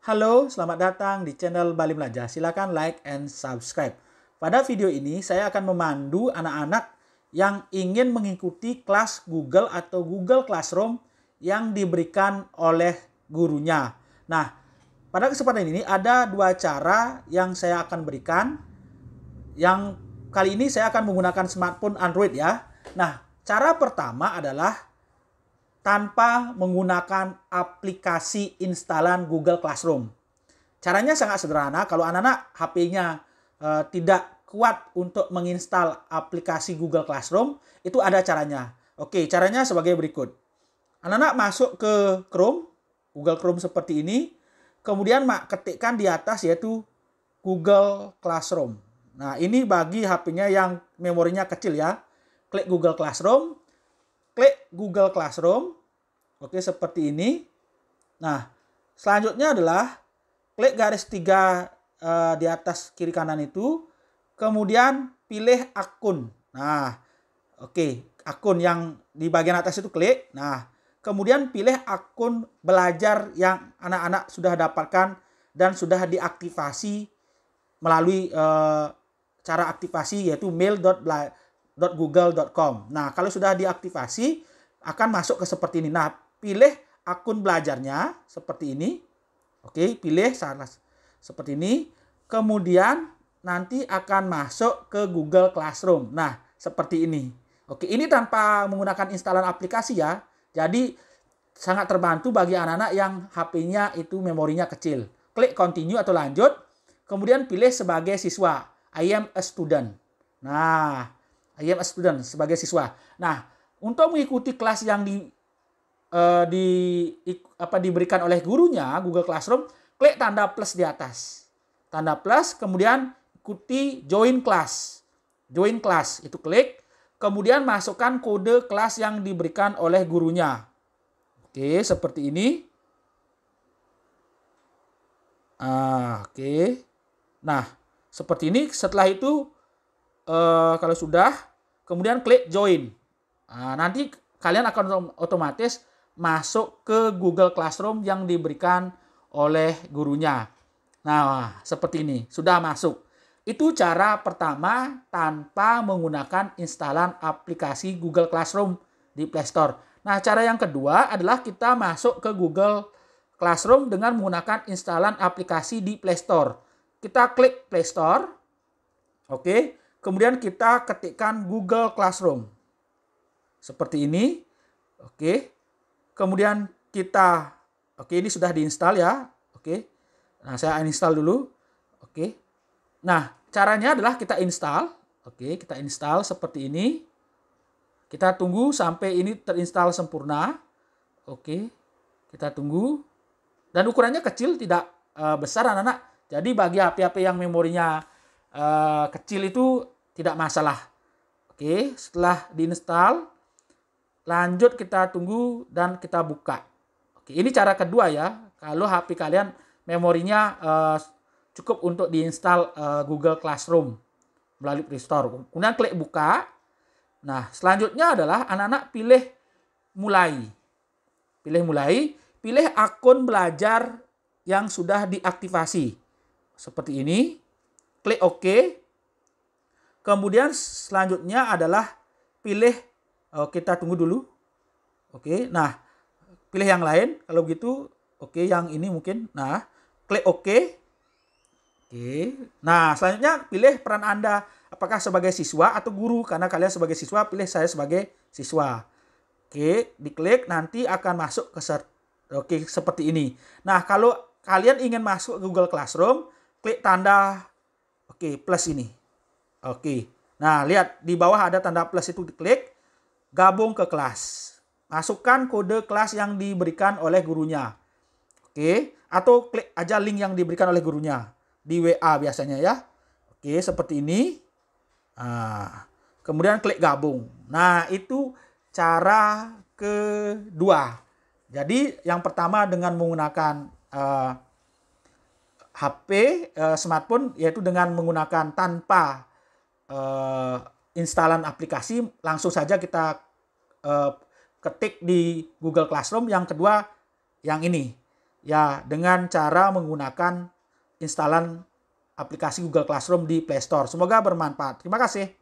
Halo, selamat datang di channel Bali Belajar. Silakan like and subscribe. Pada video ini saya akan memandu anak-anak yang ingin mengikuti kelas Google atau Google Classroom yang diberikan oleh gurunya. Nah, pada kesempatan ini ada dua cara yang saya akan berikan. Yang kali ini saya akan menggunakan smartphone Android ya. Nah, cara pertama adalah tanpa menggunakan aplikasi instalan Google Classroom. Caranya sangat sederhana. Kalau anak-anak HP-nya tidak kuat untuk menginstal aplikasi Google Classroom, itu ada caranya. Oke, caranya sebagai berikut. Anak-anak masuk ke Chrome, Google Chrome seperti ini. Kemudian ketikkan di atas yaitu Google Classroom. Nah, ini bagi HP-nya yang memorinya kecil ya. Klik Google Classroom. Klik Google Classroom. Oke, seperti ini. Nah, selanjutnya adalah klik garis 3 di atas kiri kanan itu. Kemudian pilih akun. Nah, oke, akun yang di bagian atas itu klik. Nah, kemudian pilih akun belajar yang anak-anak sudah dapatkan dan sudah diaktifasi melalui cara aktivasi yaitu mail.google.com. Nah, kalau sudah diaktifasi akan masuk ke seperti ini. Nah, pilih akun belajarnya seperti ini. Oke, pilih salah seperti ini. Kemudian nanti akan masuk ke Google Classroom. Nah, seperti ini. Oke, ini tanpa menggunakan instalan aplikasi ya. Jadi sangat terbantu bagi anak-anak yang HP-nya itu memorinya kecil. Klik continue atau lanjut. Kemudian pilih sebagai siswa. I am a student. Nah, I am a student sebagai siswa. Nah, untuk mengikuti kelas yang diberikan oleh gurunya Google Classroom, klik tanda plus di atas. Tanda plus, kemudian ikuti join class. Join class, itu klik. Kemudian masukkan kode kelas yang diberikan oleh gurunya. Oke, seperti ini. Oke. Nah, seperti ini. Setelah itu, kalau sudah, kemudian klik join. Nah, nanti kalian akan otomatis masuk ke Google Classroom yang diberikan oleh gurunya. Nah, seperti ini. Sudah masuk. Itu cara pertama tanpa menggunakan instalan aplikasi Google Classroom di Play Store. Nah, cara yang kedua adalah kita masuk ke Google Classroom dengan menggunakan instalan aplikasi di Play Store. Kita klik Play Store. Oke. Kemudian kita ketikkan Google Classroom. Seperti ini. Oke. Kemudian kita, ini sudah diinstal ya. Oke. Nah, saya uninstall dulu. Oke. Nah, caranya adalah kita install. Oke, kita install seperti ini. Kita tunggu sampai ini terinstall sempurna. Oke. Kita tunggu. Dan ukurannya kecil, tidak besar anak-anak. Jadi bagi HP-HP yang memorinya kecil itu tidak masalah. Oke, setelah diinstal, lanjut kita tunggu dan kita buka. Oke, ini cara kedua ya. Kalau HP kalian memorinya cukup untuk diinstal Google Classroom melalui Play Store. Kemudian klik buka. Nah, selanjutnya adalah anak-anak pilih mulai. Pilih mulai, pilih akun belajar yang sudah diaktifasi. Seperti ini. Klik OK. Kemudian selanjutnya adalah pilih, kita tunggu dulu. Oke, nah pilih yang lain. Kalau begitu, oke, yang ini mungkin. Nah, klik OK. Oke, nah selanjutnya pilih peran Anda. Apakah sebagai siswa atau guru? Karena kalian sebagai siswa, pilih saya sebagai siswa. Oke, diklik nanti akan masuk ke seperti ini. Nah, kalau kalian ingin masuk ke Google Classroom, klik tanda plus ini. Oke. Nah, lihat di bawah ada tanda plus itu, diklik, gabung ke kelas. Masukkan kode kelas yang diberikan oleh gurunya. Oke, atau klik aja link yang diberikan oleh gurunya di WA biasanya ya. Oke, seperti ini. Nah, kemudian klik gabung. Nah, itu cara kedua. Jadi, yang pertama dengan menggunakan HP, smartphone, yaitu dengan menggunakan tanpa instalan aplikasi, langsung saja kita ketik di Google Classroom. Yang kedua yang ini. Ya, dengan cara menggunakan instalan aplikasi Google Classroom di Play Store. Semoga bermanfaat. Terima kasih.